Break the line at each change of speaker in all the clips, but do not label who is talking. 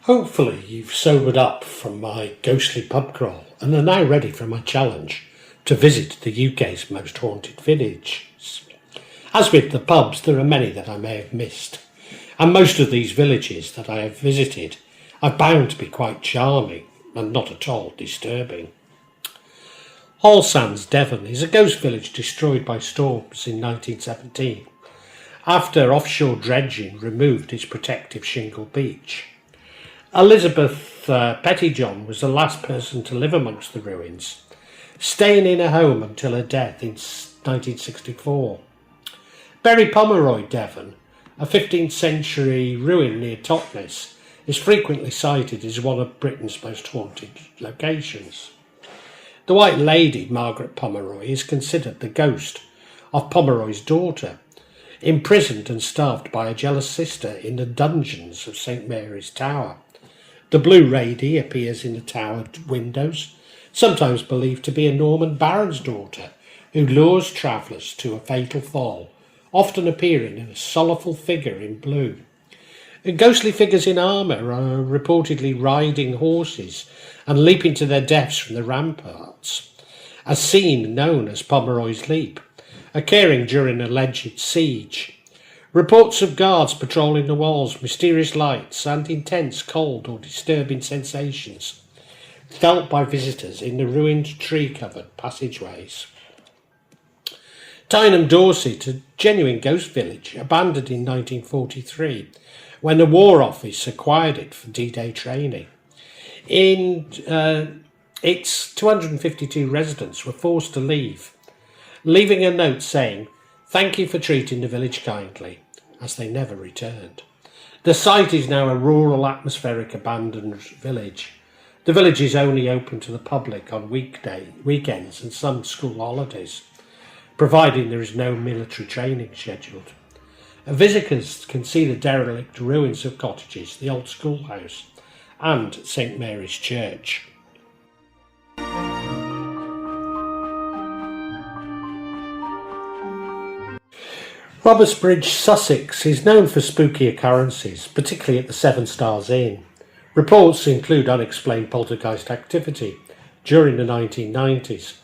Hopefully you've sobered up from my ghostly pub crawl and are now ready for my challenge to visit the UK's most haunted villages. As with the pubs, there are many that I may have missed, and most of these villages that I have visited are bound to be quite charming and not at all disturbing. All Sands, Devon, is a ghost village destroyed by storms in 1917, after offshore dredging removed its protective shingle beach. Elizabeth Pettyjohn was the last person to live amongst the ruins, staying in her home until her death in 1964. Bury Pomeroy, Devon, a 15th century ruin near Totnes, is frequently cited as one of Britain's most haunted locations. The White Lady, Margaret Pomeroy, is considered the ghost of Pomeroy's daughter, imprisoned and starved by a jealous sister in the dungeons of St Mary's Tower. The Blue Lady appears in the tower windows, sometimes believed to be a Norman baron's daughter, who lures travellers to a fatal fall, often appearing in a sorrowful figure in blue. Ghostly figures in armour are reportedly riding horses and leaping to their deaths from the ramparts, a scene known as Pomeroy's Leap, occurring during an alleged siege. Reports of guards patrolling the walls, mysterious lights and intense cold or disturbing sensations felt by visitors in the ruined tree-covered passageways. Tyneham, Dorset, a genuine ghost village, abandoned in 1943 when the War Office acquired it for D-Day training. Its 252 residents were forced to leave, leaving a note saying, "Thank you for treating the village kindly," as they never returned. The site is now a rural, atmospheric, abandoned village. The village is only open to the public on weekends and some school holidays, providing there is no military training scheduled. Visitors can see the derelict ruins of cottages, the old schoolhouse, and St Mary's Church. Robertsbridge, Sussex, is known for spooky occurrences, particularly at the Seven Stars Inn. Reports include unexplained poltergeist activity during the 1990s,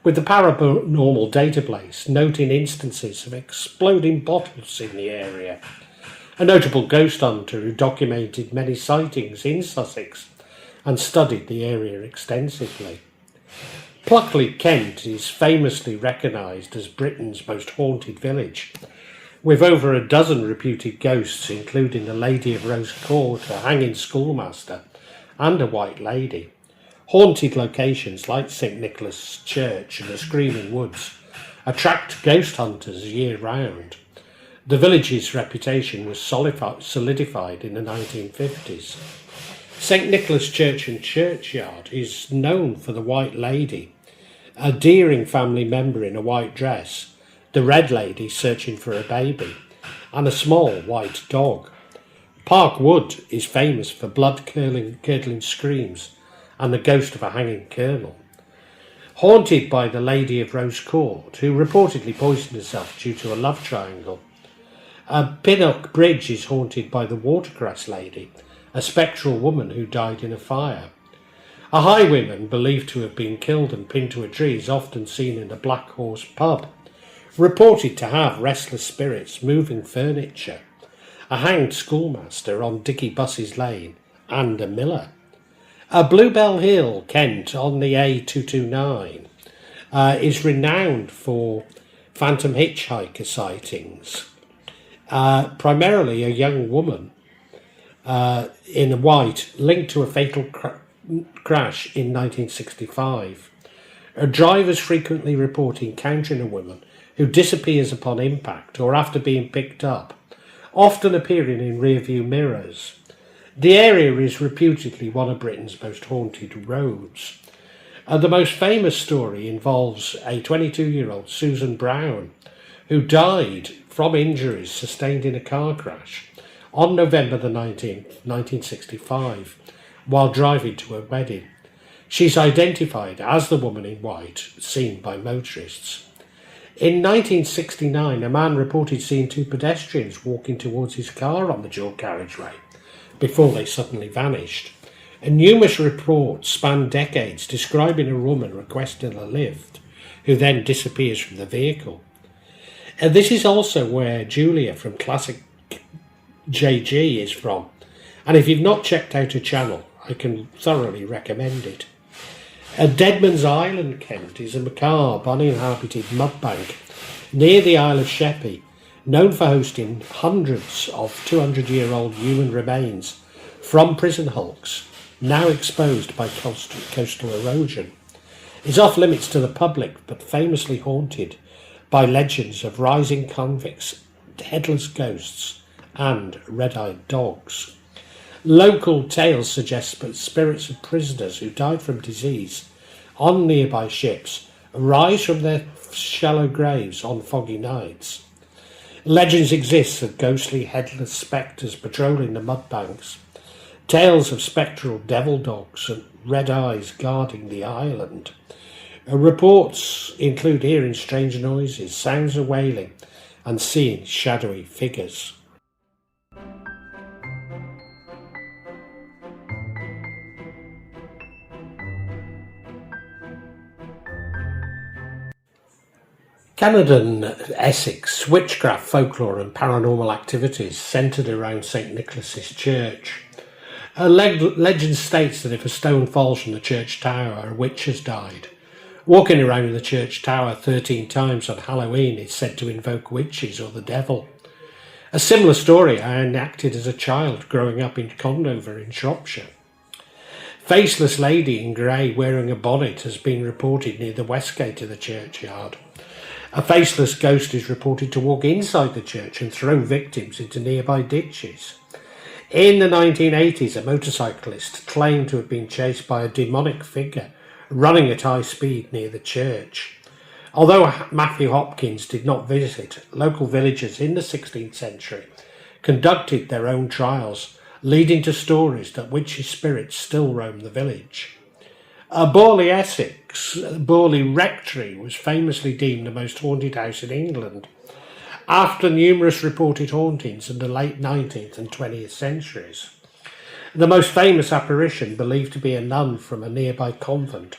with the paranormal database noting instances of exploding bottles in the area. A notable ghost hunter who documented many sightings in Sussex and studied the area extensively. Pluckley, Kent, is famously recognised as Britain's most haunted village, with over a dozen reputed ghosts, including the Lady of Rose Court, a hanging schoolmaster, and a White Lady. Haunted locations like St Nicholas Church and the Screaming Woods attract ghost hunters year-round. The village's reputation was solidified in the 1950s. St Nicholas Church and Churchyard is known for the White Lady, a Deering family member in a white dress, the Red Lady searching for a baby, and a small white dog. Park Wood is famous for blood-curdling screams and the ghost of a hanging colonel. Haunted by the Lady of Rose Court, who reportedly poisoned herself due to a love triangle. Pinnock Bridge is haunted by the Watercress Lady, a spectral woman who died in a fire. A highwayman believed to have been killed and pinned to a tree is often seen in the Black Horse pub, reported to have restless spirits moving furniture, a hanged schoolmaster on Dicky Buss's Lane, and a miller. Bluebell Hill, Kent, on the A229, is renowned for phantom hitchhiker sightings, primarily a young woman in white linked to a fatal crash in 1965. Drivers frequently report encountering a woman who disappears upon impact or after being picked up, often appearing in rearview mirrors. The area is reputedly one of Britain's most haunted roads. The most famous story involves a 22-year-old Susan Brown, who died from injuries sustained in a car crash on November the 19th, 1965, while driving to a wedding. She's identified as the woman in white seen by motorists. In 1969, a man reported seeing two pedestrians walking towards his car on the dual carriageway, before they suddenly vanished. And numerous reports span decades describing a woman requesting a lift who then disappears from the vehicle. And this is also where Julia from Classic JG is from. And if you've not checked out her channel, I can thoroughly recommend it. Deadman's Island, Kent, is a macabre, uninhabited mudbank near the Isle of Sheppey, known for hosting hundreds of 200-year-old human remains from prison hulks, now exposed by coastal erosion. It's off limits to the public, but famously haunted by legends of rising convicts, headless ghosts, and red-eyed dogs. Local tales suggest spirits of prisoners who died from disease on nearby ships rise from their shallow graves on foggy nights. Legends exist of ghostly headless spectres patrolling the mudbanks, tales of spectral devil dogs and red eyes guarding the island. Reports include hearing strange noises, sounds of wailing, and seeing shadowy figures. Canada, Essex, witchcraft, folklore and paranormal activities centred around St Nicholas's Church. A legend states that if a stone falls from the church tower, a witch has died. Walking around the church tower 13 times on Halloween is said to invoke witches or the devil. A similar story I enacted as a child growing up in Condover in Shropshire. Faceless lady in grey wearing a bonnet has been reported near the west gate of the churchyard. A faceless ghost is reported to walk inside the church and throw victims into nearby ditches. In the 1980s, a motorcyclist claimed to have been chased by a demonic figure running at high speed near the church. Although Matthew Hopkins did not visit, local villagers in the 16th century conducted their own trials, leading to stories that witches' spirits still roam the village. Borley, Essex, Borley Rectory was famously deemed the most haunted house in England, after numerous reported hauntings in the late 19th and 20th centuries. The most famous apparition, believed to be a nun from a nearby convent,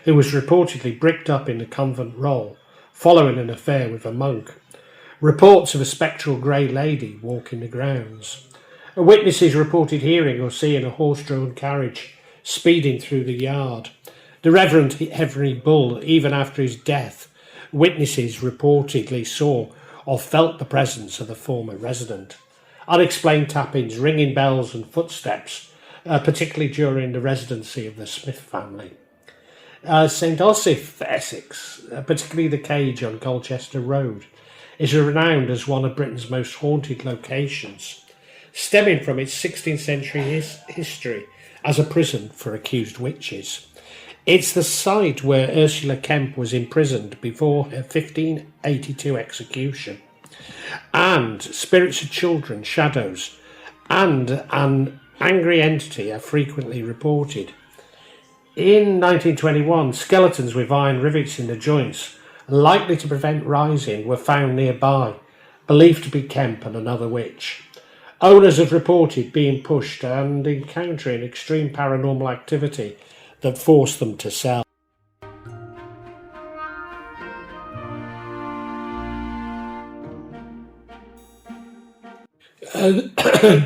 who was reportedly bricked up in the convent roll following an affair with a monk. Reports of a spectral grey lady walking the grounds. Witnesses reported hearing or seeing a horse-drawn carriage speeding through the yard. The Reverend Henry Bull, even after his death, witnesses reportedly saw or felt the presence of the former resident. Unexplained tappings, ringing bells and footsteps, particularly during the residency of the Smith family. St Osoph, Essex, particularly the Cage on Colchester Road, is renowned as one of Britain's most haunted locations, stemming from its 16th century history as a prison for accused witches. It's the site where Ursula Kemp was imprisoned before her 1582 execution. And spirits of children, shadows, and an angry entity are frequently reported. In 1921, skeletons with iron rivets in the joints, likely to prevent rising, were found nearby, believed to be Kemp and another witch. Owners have reported being pushed and encountering extreme paranormal activity that forced them to sell.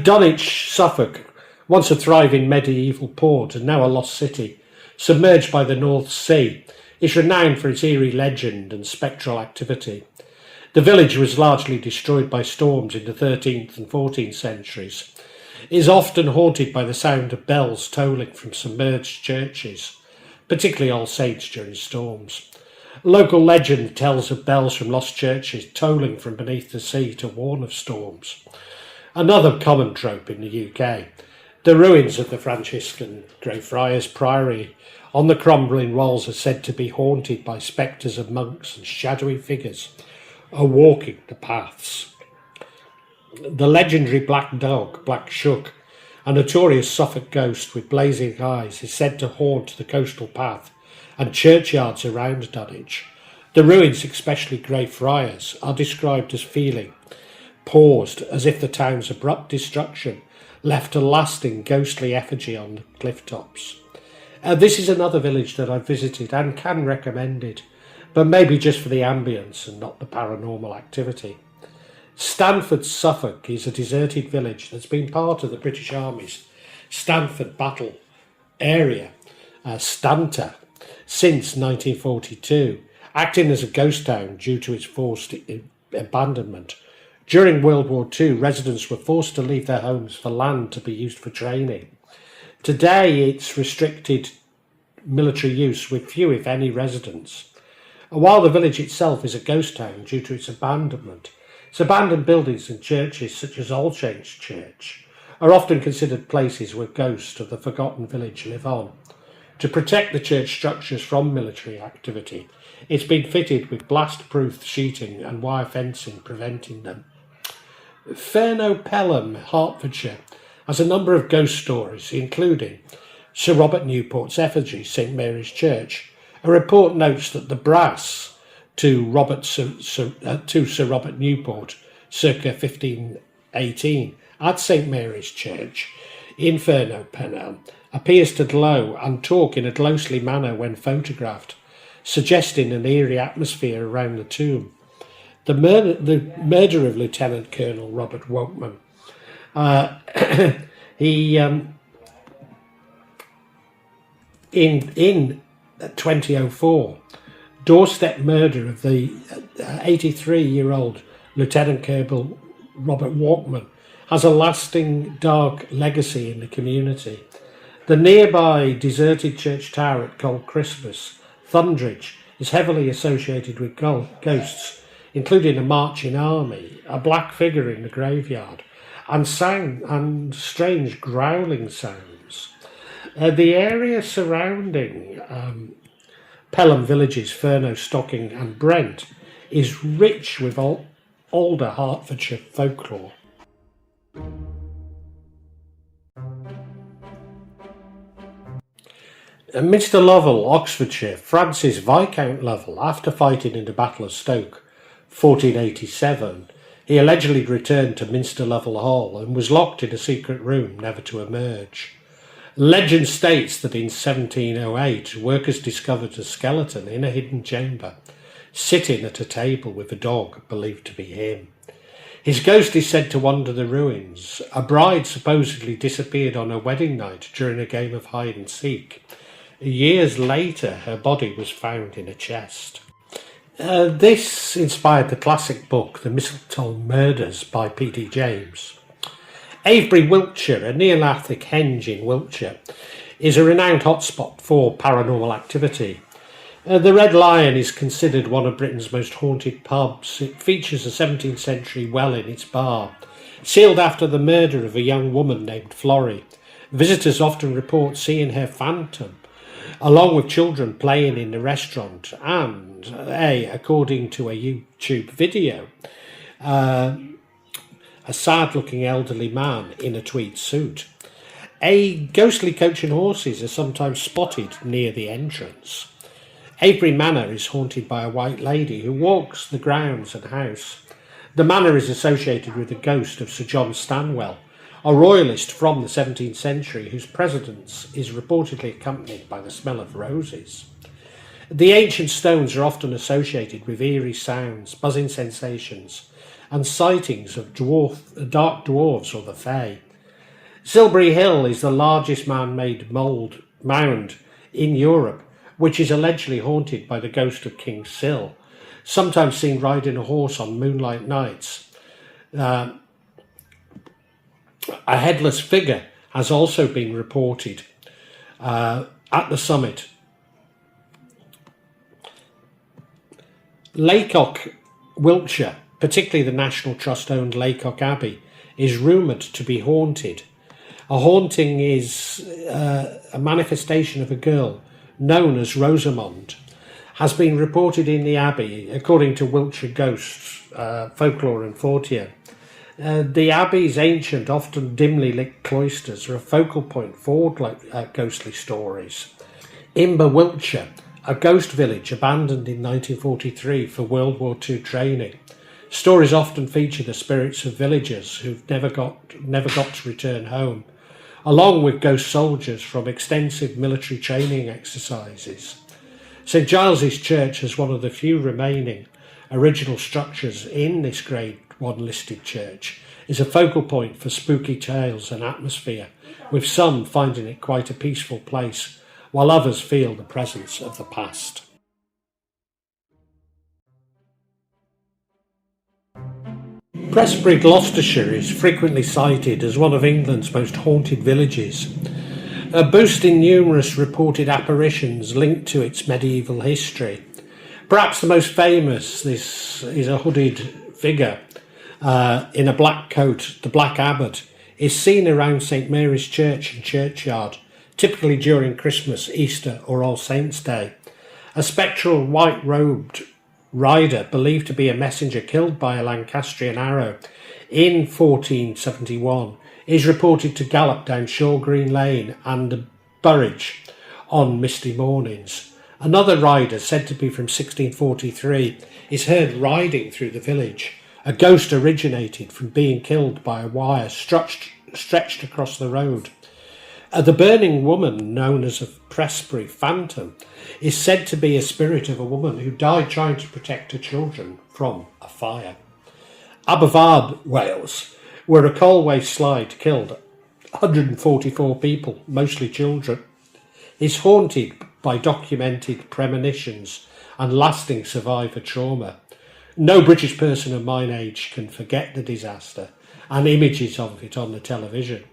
Dunwich, Suffolk, once a thriving medieval port and now a lost city, submerged by the North Sea, is renowned for its eerie legend and spectral activity. The village was largely destroyed by storms in the 13th and 14th centuries. It is often haunted by the sound of bells tolling from submerged churches, particularly All Saints during storms. Local legend tells of bells from lost churches tolling from beneath the sea to warn of storms. Another common trope in the UK, the ruins of the Franciscan Greyfriars Priory on the crumbling walls are said to be haunted by spectres of monks and shadowy figures are walking the paths. The legendary black dog, Black Shuck, a notorious Suffolk ghost with blazing eyes, is said to haunt the coastal path and churchyards around Dunwich. The ruins, especially Greyfriars, are described as feeling paused as if the town's abrupt destruction left a lasting ghostly effigy on the cliff tops. This is another village that I've visited and can recommend it, but maybe just for the ambience and not the paranormal activity. Stanford, Suffolk is a deserted village that's been part of the British Army's Stanford battle area, Stanta, since 1942, acting as a ghost town due to its forced abandonment. During World War II, residents were forced to leave their homes for land to be used for training. Today, it's restricted military use with few, if any, residents. While the village itself is a ghost town due to its abandonment, its abandoned buildings and churches, such as All Saints Church, are often considered places where ghosts of the forgotten village live on. To protect the church structures from military activity, it's been fitted with blast-proof sheeting and wire fencing preventing them. Furno Pelham, Hertfordshire, has a number of ghost stories, including Sir Robert Newport's effigy, St Mary's Church. A report notes that the brass to Sir Robert Newport, circa 1518, at St Mary's Church in Furno Pelham, appears to glow and talk in a ghostly manner when photographed, suggesting an eerie atmosphere around the tomb. The murder of Lieutenant Colonel Robert Wokman, in 2004, doorstep murder of the 83-year-old Lieutenant Colonel Robert Wokman has a lasting dark legacy in the community. The nearby deserted church tower at Cold Christmas, Thundridge, is heavily associated with ghosts, including a marching army, a black figure in the graveyard, and strange growling sounds. The area surrounding Pelham villages, Furno, Stocking and Brent, is rich with older Hertfordshire folklore. Mr Lovell, Oxfordshire. Francis Viscount Lovell, after fighting in the Battle of Stoke, 1487, he allegedly returned to Minster Lovell Hall and was locked in a secret room, never to emerge. Legend states that in 1708, workers discovered a skeleton in a hidden chamber, sitting at a table with a dog believed to be him. His ghost is said to wander the ruins. A bride supposedly disappeared on her wedding night during a game of hide and seek. Years later, her body was found in a chest. This inspired the classic book, The Mistletoe Murders by P.D. James. Avebury, Wiltshire, a Neolithic henge in Wiltshire, is a renowned hotspot for paranormal activity. The Red Lion is considered one of Britain's most haunted pubs. It features a 17th century well in its bar, sealed after the murder of a young woman named Florrie. Visitors often report seeing her phantom, along with children playing in the restaurant and, according to a YouTube video, a sad-looking elderly man in a tweed suit. A ghostly coach and horses are sometimes spotted near the entrance. Avebury Manor is haunted by a white lady who walks the grounds and house. The manor is associated with the ghost of Sir John Stanwell, a royalist from the 17th century whose presence is reportedly accompanied by the smell of roses. The ancient stones are often associated with eerie sounds, buzzing sensations, and sightings of dark dwarves or the Fae. Silbury Hill is the largest man-made mound in Europe, which is allegedly haunted by the ghost of King Sil, sometimes seen riding a horse on moonlight nights. A headless figure has also been reported at the summit. Laycock, Wiltshire, particularly the National Trust-owned Laycock Abbey, is rumoured to be haunted. A haunting is a manifestation of a girl known as Rosamond, has been reported in the abbey, according to Wiltshire Ghosts, Folklore and Fortean. The abbey's ancient, often dimly lit cloisters are a focal point for ghostly stories. Imber, Wiltshire, a ghost village abandoned in 1943 for World War II training, Stories often feature the spirits of villagers who've never got to return home, along with ghost soldiers from extensive military training exercises. St Giles's Church has one of the few remaining original structures in this Grade 1 listed church, is a focal point for spooky tales and atmosphere, with some finding it quite a peaceful place, while others feel the presence of the past. Prestbury, Gloucestershire is frequently cited as one of England's most haunted villages, boasting numerous reported apparitions linked to its medieval history. Perhaps the most famous is a hooded figure in a black coat. The Black Abbot is seen around St Mary's Church and churchyard, typically during Christmas, Easter or All Saints' Day. A spectral white-robed rider believed to be a messenger killed by a Lancastrian arrow in 1471 is reported to gallop down Shaw Green Lane and the Burridge on misty mornings. Another rider, said to be from 1643, is heard riding through the village. A ghost originated from being killed by a wire stretched across the road. The burning woman, known as a Prestbury phantom, is said to be a spirit of a woman who died trying to protect her children from a fire. Aberfab, Wales, where a coalway slide killed 144 people, mostly children, is haunted by documented premonitions and lasting survivor trauma. No British person of my age can forget the disaster and images of it on the television.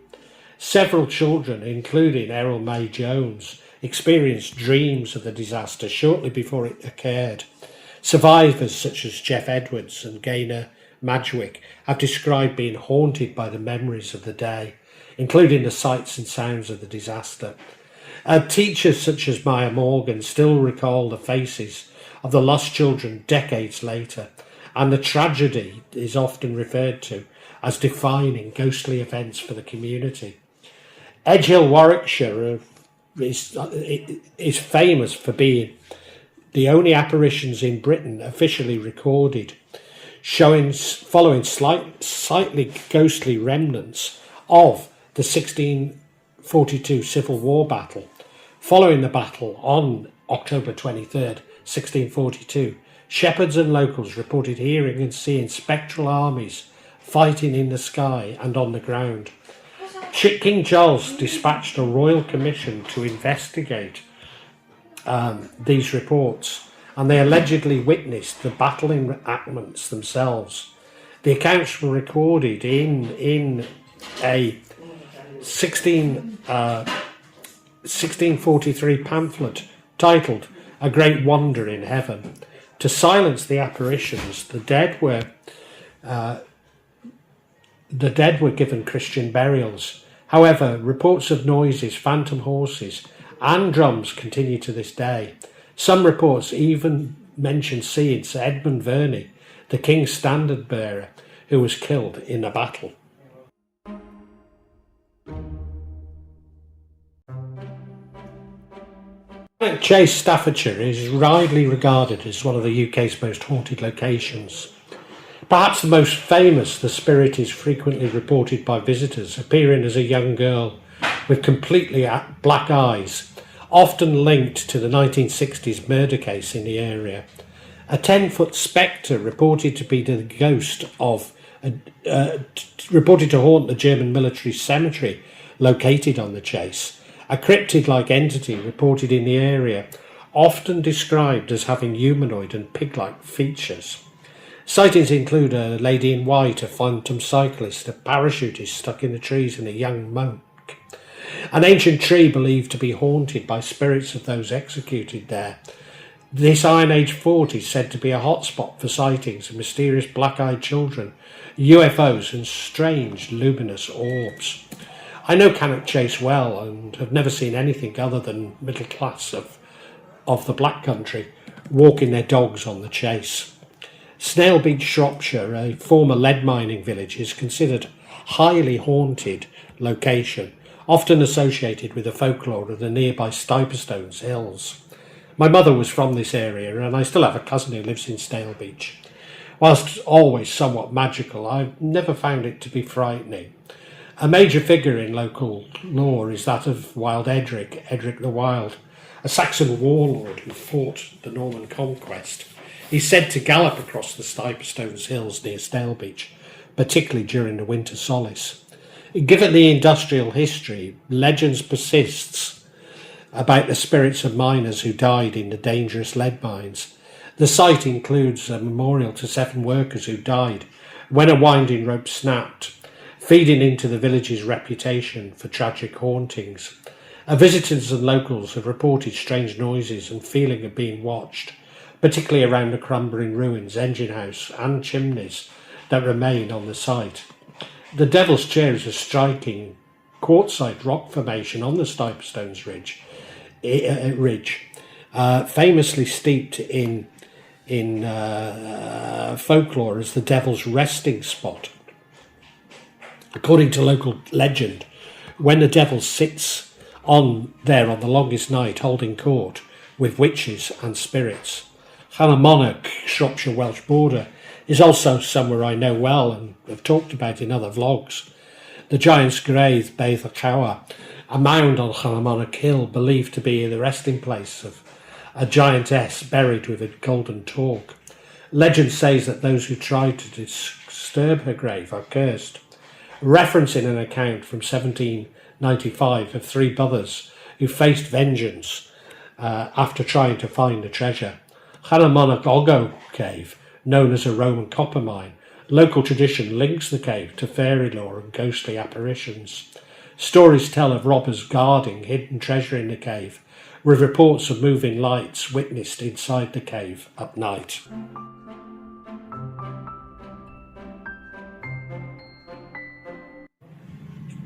Several children, including Errol May Jones, experienced dreams of the disaster shortly before it occurred. Survivors such as Jeff Edwards and Gaynor Madgwick have described being haunted by the memories of the day, including the sights and sounds of the disaster. Teachers such as Maya Morgan still recall the faces of the lost children decades later, and the tragedy is often referred to as defining ghostly events for the community. Edgehill, Warwickshire is famous for being the only apparitions in Britain officially recorded, following slightly ghostly remnants of the 1642 Civil War battle. Following the battle on October 23rd, 1642, shepherds and locals reported hearing and seeing spectral armies fighting in the sky and on the ground. King Charles dispatched a royal commission to investigate these reports, and they allegedly witnessed the battle enactments themselves. The accounts were recorded in a 1643 pamphlet titled A Great Wonder in Heaven. To silence the apparitions, the dead were given Christian burials. However, reports of noises, phantom horses and drums continue to this day. Some reports even mention seeing Sir Edmund Verney, the King's standard bearer, who was killed in a battle. Chase, Staffordshire is widely regarded as one of the UK's most haunted locations. Perhaps the most famous, the spirit is frequently reported by visitors appearing as a young girl with completely black eyes, often linked to the 1960s murder case in the area. A 10-foot spectre reported to be the ghost of, reported to haunt the German military cemetery located on the Chase. A cryptid-like entity reported in the area, often described as having humanoid and pig-like features. Sightings include a lady in white, a phantom cyclist, a parachutist stuck in the trees, and a young monk. An ancient tree believed to be haunted by spirits of those executed there. This Iron Age fort is said to be a hotspot for sightings of mysterious black-eyed children, UFOs and strange luminous orbs. I know Cannock Chase well and have never seen anything other than middle class of the Black Country walking their dogs on the Chase. Snail Beach, Shropshire, a former lead mining village, is considered highly haunted location, often associated with the folklore of the nearby Stiperstones Hills. My mother was from this area, and I still have a cousin who lives in Snail Beach. Whilst always somewhat magical, I've never found it to be frightening. A major figure in local lore is that of Wild Edric the Wild, a Saxon warlord who fought the Norman conquest. He's said to gallop across the Stiperstones hills near Stalbeach, particularly during the winter solace. Given the industrial history, legends persists about the spirits of miners who died in the dangerous lead mines. The site includes a memorial to 7 workers who died when a winding rope snapped, feeding into the village's reputation for tragic hauntings. Visitors and locals have reported strange noises and feeling of being watched, particularly around the crumbling ruins, engine house and chimneys that remain on the site. The Devil's Chair is a striking quartzite rock formation on the Stiperstones ridge, famously steeped in folklore as the Devil's resting spot. According to local legend, when the Devil sits on the longest night holding court with witches and spirits. Llanmonach, Shropshire Welsh border, is also somewhere I know well and have talked about in other vlogs. The Giant's Grave, Beith Cawa, a mound on Llanmonach Hill believed to be the resting place of a giantess buried with a golden torque. Legend says that those who tried to disturb her grave are cursed, referencing an account from 1795 of 3 brothers who faced vengeance after trying to find the treasure. Llanmonach Ogo Cave, known as a Roman copper mine, local tradition links the cave to fairy lore and ghostly apparitions. Stories tell of robbers guarding hidden treasure in the cave, with reports of moving lights witnessed inside the cave at night.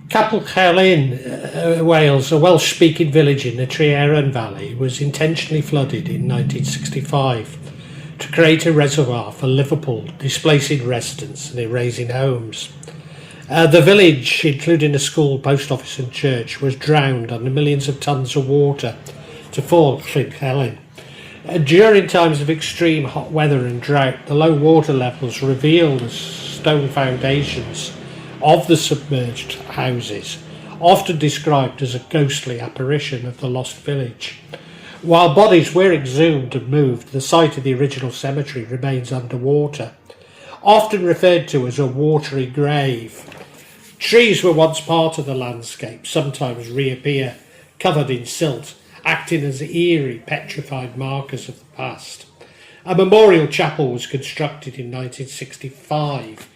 Capelcelyn, Wales, a Welsh-speaking village in the Trieran Valley, was intentionally flooded in 1965 to create a reservoir for Liverpool, displacing residents and erasing homes. The village, including a school, post office and church, was drowned under millions of tons of water to form Capelcelyn. During times of extreme hot weather and drought, the low water levels reveal the stone foundations of the submerged houses, often described as a ghostly apparition of the lost village. While bodies were exhumed and moved, the site of the original cemetery remains underwater, often referred to as a watery grave. Trees were once part of the landscape, sometimes reappear covered in silt, acting as eerie, petrified markers of the past. A memorial chapel was constructed in 1965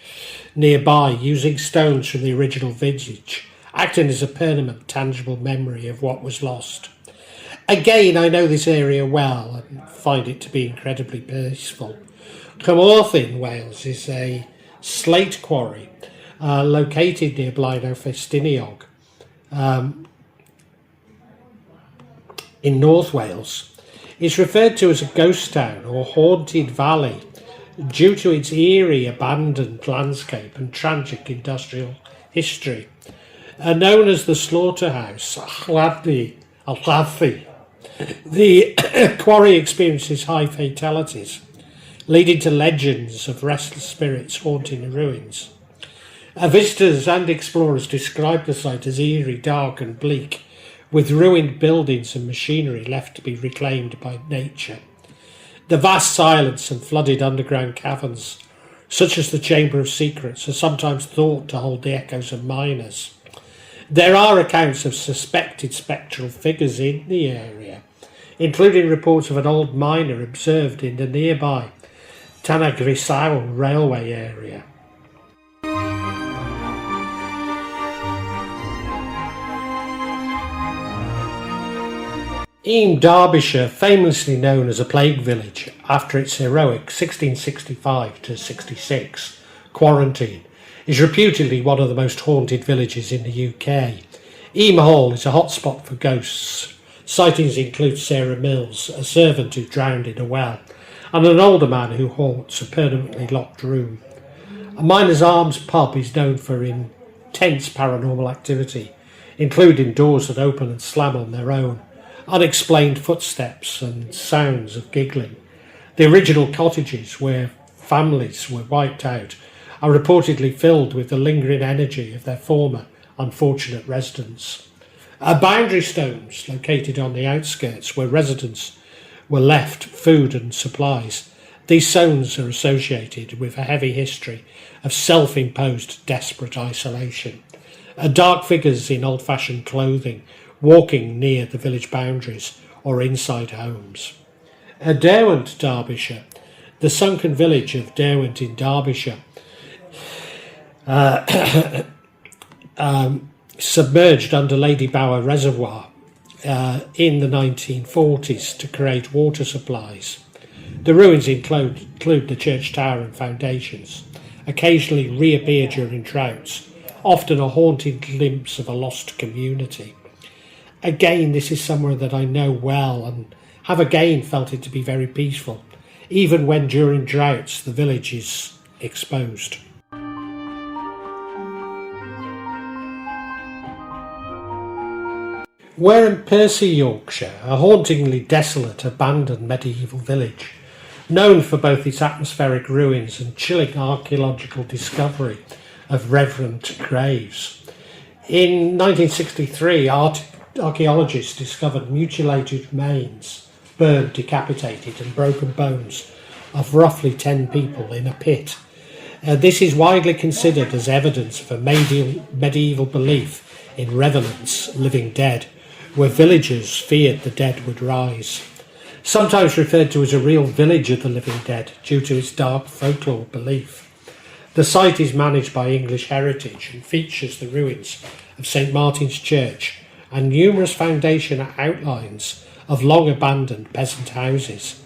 nearby, using stones from the original village, acting as a permanent, tangible memory of what was lost. Again, I know this area well and find it to be incredibly peaceful. Carmarthen, Wales, is a slate quarry located near Blaenau Festiniog in North Wales. It's referred to as a ghost town or haunted valley due to its eerie, abandoned landscape and tragic industrial history. Known as the slaughterhouse, Lladfi, the quarry experiences high fatalities, leading to legends of restless spirits haunting the ruins. Visitors and explorers describe the site as eerie, dark and bleak, with ruined buildings and machinery left to be reclaimed by nature. The vast silence and flooded underground caverns, such as the Chamber of Secrets, are sometimes thought to hold the echoes of miners. There are accounts of suspected spectral figures in the area, including reports of an old miner observed in the nearby Tanagrisau railway area. Derbyshire, famously known as a plague village after its heroic 1665 to 66 quarantine, is reputedly one of the most haunted villages in the UK. Hall is a hotspot for ghosts. Sightings include Sarah Mills, a servant who drowned in a well, and an older man who haunts a permanently locked room. A Miners' Arms pub is known for intense paranormal activity, including doors that open and slam on their own, unexplained footsteps and sounds of giggling. The original cottages were families were wiped out are reportedly filled with the lingering energy of their former unfortunate residents. Boundary stones located on the outskirts where residents were left food and supplies. These stones are associated with a heavy history of self-imposed desperate isolation. Dark figures in old-fashioned clothing walking near the village boundaries or inside homes. Derwent, Derbyshire. The sunken village of Derwent in Derbyshire submerged under Lady Bower Reservoir in the 1940s to create water supplies. The ruins include the church tower and foundations, occasionally reappear during droughts, often a haunting glimpse of a lost community. Again, this is somewhere that I know well and have again felt it to be very peaceful, even when during droughts the village is exposed. We're in Percy, Yorkshire, a hauntingly desolate, abandoned medieval village, known for both its atmospheric ruins and chilling archaeological discovery of reverent graves. In 1963, archaeologists discovered mutilated remains, burned, decapitated and broken bones of roughly 10 people in a pit. This is widely considered as evidence of a medieval belief in revenants, living dead, where villagers feared the dead would rise. Sometimes referred to as a real village of the living dead due to its dark folklore belief. The site is managed by English Heritage and features the ruins of St Martin's Church and numerous foundation outlines of long-abandoned peasant houses.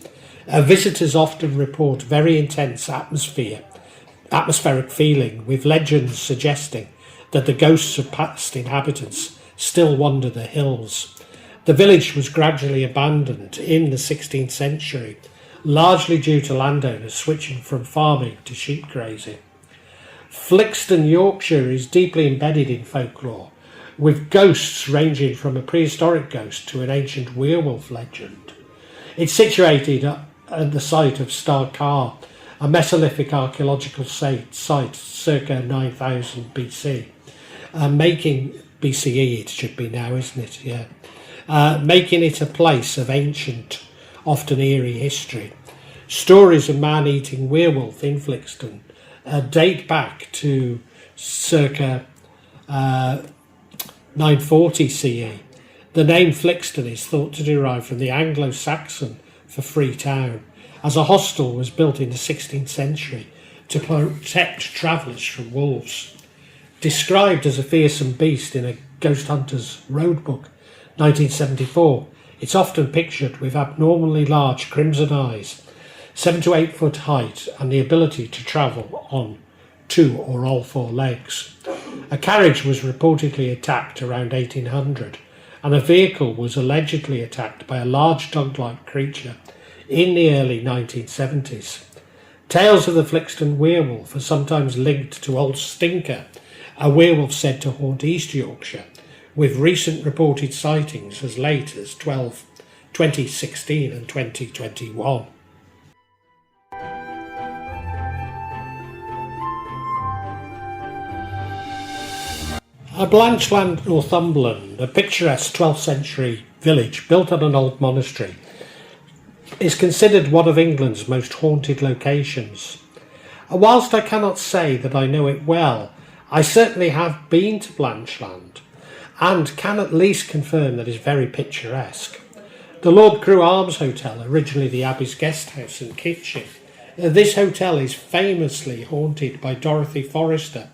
Visitors often report very intense atmospheric feeling, with legends suggesting that the ghosts of past inhabitants still wander the hills. The village was gradually abandoned in the 16th century, largely due to landowners switching from farming to sheep grazing. Flixton, Yorkshire is deeply embedded in folklore, with ghosts ranging from a prehistoric ghost to an ancient werewolf legend. It's situated at the site of Starcar, a Mesolithic archaeological site circa 9000 BC, making BCE it should be now, isn't it? Yeah. Making it a place of ancient, often eerie history. Stories of man-eating werewolf in Flixton date back to circa 940 CE. The name Flixton is thought to derive from the Anglo-Saxon for free town, as a hostel was built in the 16th century to protect travellers from wolves. Described as a fearsome beast in a Ghost Hunter's Roadbook, 1974, it's often pictured with abnormally large crimson eyes, 7 to 8 foot height, and the ability to travel on 2 or all 4 legs. A carriage was reportedly attacked around 1800, and a vehicle was allegedly attacked by a large dog-like creature in the early 1970s. Tales of the Flixton werewolf are sometimes linked to Old Stinker, a werewolf said to haunt East Yorkshire, with recent reported sightings as late as 2016 and 2021. Blanchland, Northumberland, a picturesque 12th century village built on an old monastery, is considered one of England's most haunted locations. Whilst I cannot say that I know it well, I certainly have been to Blanchland and can at least confirm that it's very picturesque. The Lord Crewe Arms Hotel, originally the Abbey's guest house and kitchen, this hotel is famously haunted by Dorothy Forrester,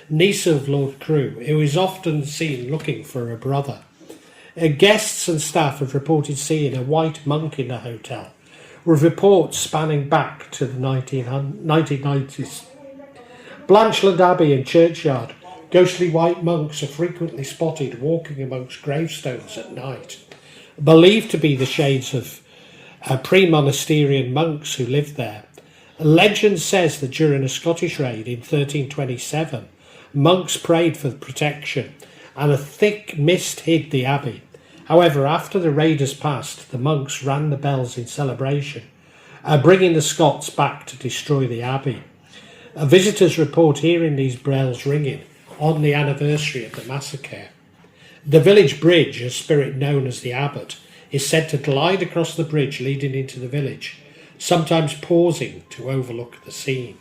niece of Lord Crewe, who is often seen looking for her brother. Guests and staff have reported seeing a white monk in the hotel, with reports spanning back to the 1990s. Blanchland Abbey and churchyard, ghostly white monks are frequently spotted walking amongst gravestones at night, believed to be the shades of pre-monasterian monks who lived there. Legend says that during a Scottish raid in 1327, monks prayed for protection and a thick mist hid the abbey. However, after the raiders passed, the monks rang the bells in celebration, bringing the Scots back to destroy the abbey. Visitors report hearing these bells ringing on the anniversary of the massacre. The village bridge, a spirit known as the Abbot, is said to glide across the bridge leading into the village, sometimes pausing to overlook the scene.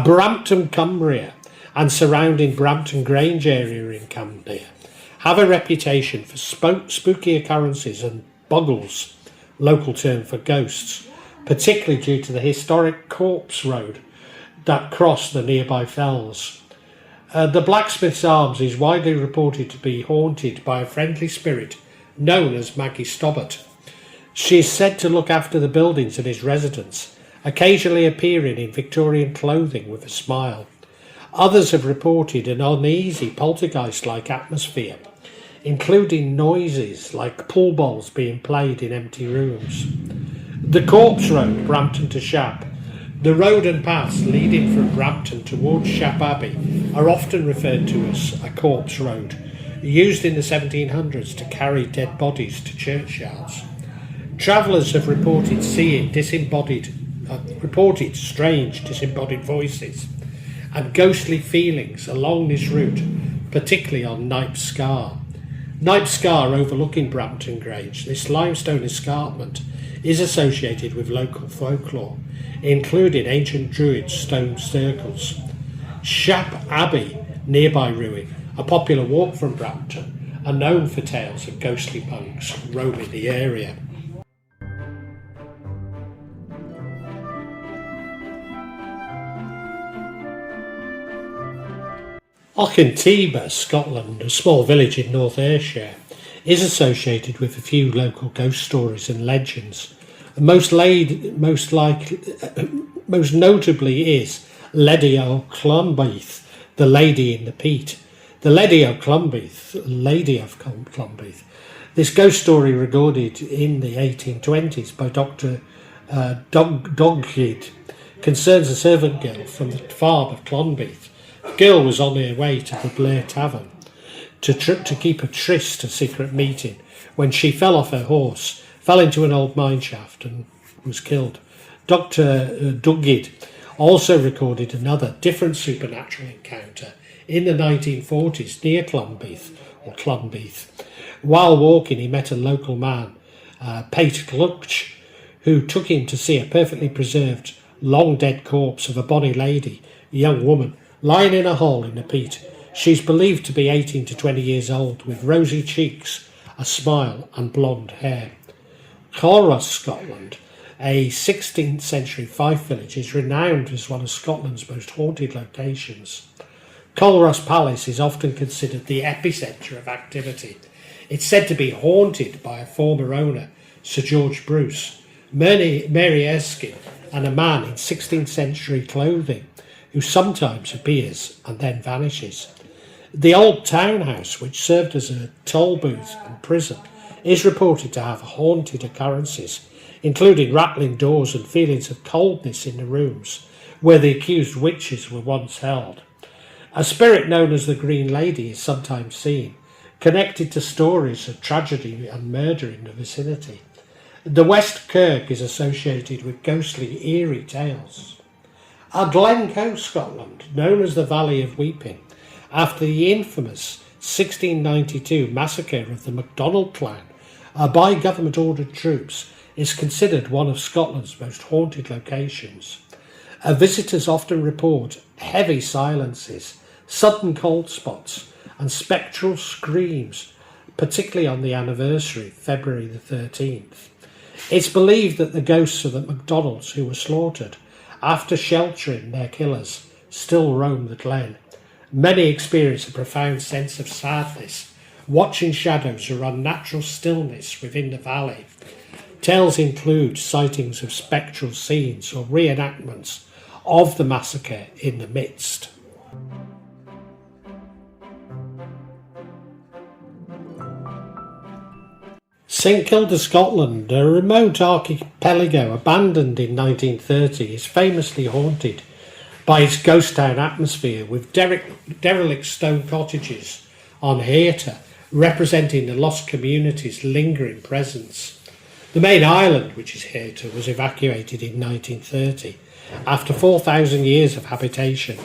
Brampton, Cumbria, and surrounding Brampton Grange area in Cumbria have a reputation for spooky occurrences and boggles, local term for ghosts, particularly due to the historic Corpse Road that crossed the nearby fells. The Blacksmith's Arms is widely reported to be haunted by a friendly spirit known as Maggie Stobbart. She is said to look after the buildings and its residents, occasionally appearing in Victorian clothing with a smile. Others have reported an uneasy poltergeist-like atmosphere, including noises like pool balls being played in empty rooms. The Corpse Road, Brampton to Shap. The road and paths leading from Brampton towards Shap Abbey are often referred to as a corpse road, used in the 1700s to carry dead bodies to churchyards. Travellers have reported seeing strange disembodied voices and ghostly feelings along this route, particularly on Knipe Scar. Knipe Scar overlooking Brampton Grange, this limestone escarpment is associated with local folklore, including ancient Druid stone circles. Shap Abbey, nearby ruin, a popular walk from Brampton, are known for tales of ghostly monks roaming the area. Auchentibia, Scotland, a small village in North Ayrshire, is associated with a few local ghost stories and legends. Most notably is Lady o' Clumbeath, the Lady in the Peat. The Lady of Clumbeath. This ghost story recorded in the 1820s by Dr. Doghead concerns a servant girl from the farm of Clonbeath. The girl was on her way to the Blair Tavern to keep a tryst, a secret meeting, when she fell off her horse, fell into an old mine shaft and was killed. Dr. Dugid also recorded another different supernatural encounter in the 1940s near Clonbeath. While walking, he met a local man, Pate Gluck, who took him to see a perfectly preserved, long-dead corpse of a bonny lady, a young woman, lying in a hole in the peat. She's believed to be 18 to 20 years old, with rosy cheeks, a smile and blonde hair. Culross, Scotland, a 16th century Fife village, is renowned as one of Scotland's most haunted locations. Culross Palace is often considered the epicentre of activity. It's said to be haunted by a former owner, Sir George Bruce, Mary Erskine, and a man in 16th century clothing who sometimes appears and then vanishes. The old townhouse, which served as a toll booth and prison, is reported to have haunted occurrences, including rattling doors and feelings of coldness in the rooms where the accused witches were once held. A spirit known as the Green Lady is sometimes seen, connected to stories of tragedy and murder in the vicinity. The West Kirk is associated with ghostly, eerie tales. Glencoe, Scotland, known as the Valley of Weeping, after the infamous 1692 massacre of the MacDonald clan by government-ordered troops, is considered one of Scotland's most haunted locations. Visitors often report heavy silences, sudden cold spots, and spectral screams, particularly on the anniversary, February the 13th. It's believed that the ghosts of the MacDonalds who were slaughtered after sheltering their killers still roam the glen. Many experience a profound sense of sadness, watching shadows or unnatural stillness within the valley. Tales include sightings of spectral scenes or reenactments of the massacre in the midst. St Kilda, Scotland, a remote archipelago abandoned in 1930, is famously haunted by its ghost town atmosphere, with derelict stone cottages on Hertfordshire representing the lost community's lingering presence. The main island, which is here, was evacuated in 1930 after 4,000 years of habitation,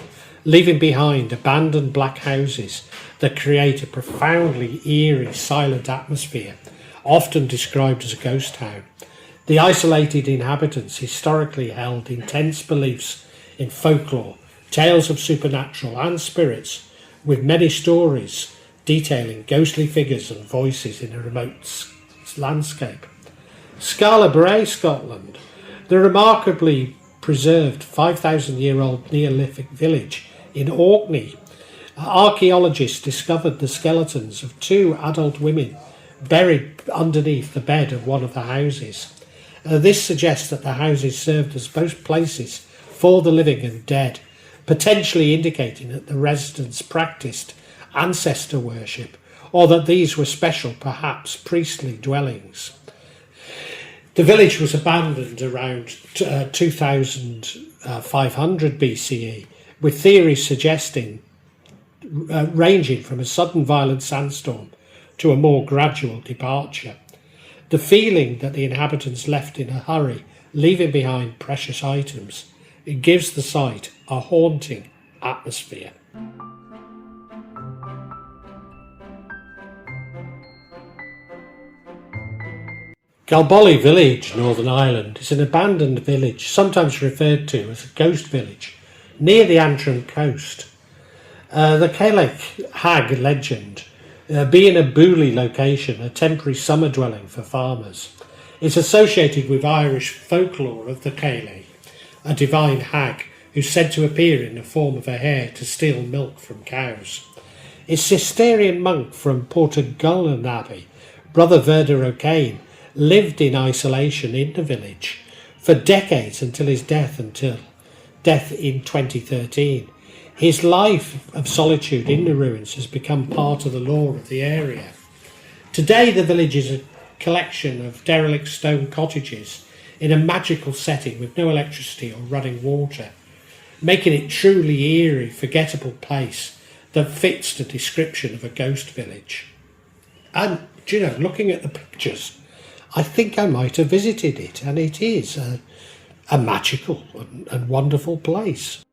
leaving behind abandoned black houses that create a profoundly eerie, silent atmosphere, often described as a ghost town. The isolated inhabitants historically held intense beliefs in folklore, tales of supernatural and spirits, with many stories detailing ghostly figures and voices in a remote landscape. Scala Bray, Scotland, the remarkably preserved 5,000-year-old Neolithic village in Orkney. Archaeologists discovered the skeletons of 2 adult women buried underneath the bed of one of the houses. This suggests that the houses served as both places for the living and dead, potentially indicating that the residents practiced ancestor worship, or that these were special, perhaps priestly dwellings. The village was abandoned around 2500 BCE, with theories suggesting ranging from a sudden violent sandstorm to a more gradual departure. The feeling that the inhabitants left in a hurry, leaving behind precious items, it gives the site a haunting atmosphere. Galbolly Village, Northern Ireland, is an abandoned village, sometimes referred to as a ghost village, near the Antrim coast. The Gaelic hag legend, being a booley location, a temporary summer dwelling for farmers, is associated with Irish folklore of the Gaelic, a divine hag who's said to appear in the form of a hare to steal milk from cows. A Cistercian monk from Portugallan Abbey, Brother Verder O'Kane, lived in isolation in the village for decades until his death in 2013. His life of solitude in the ruins has become part of the lore of the area. Today the village is a collection of derelict stone cottages in a magical setting with no electricity or running water, making it truly eerie, forgettable place that fits the description of a ghost village. And, looking at the pictures, I think I might have visited it, and it is a magical and wonderful place.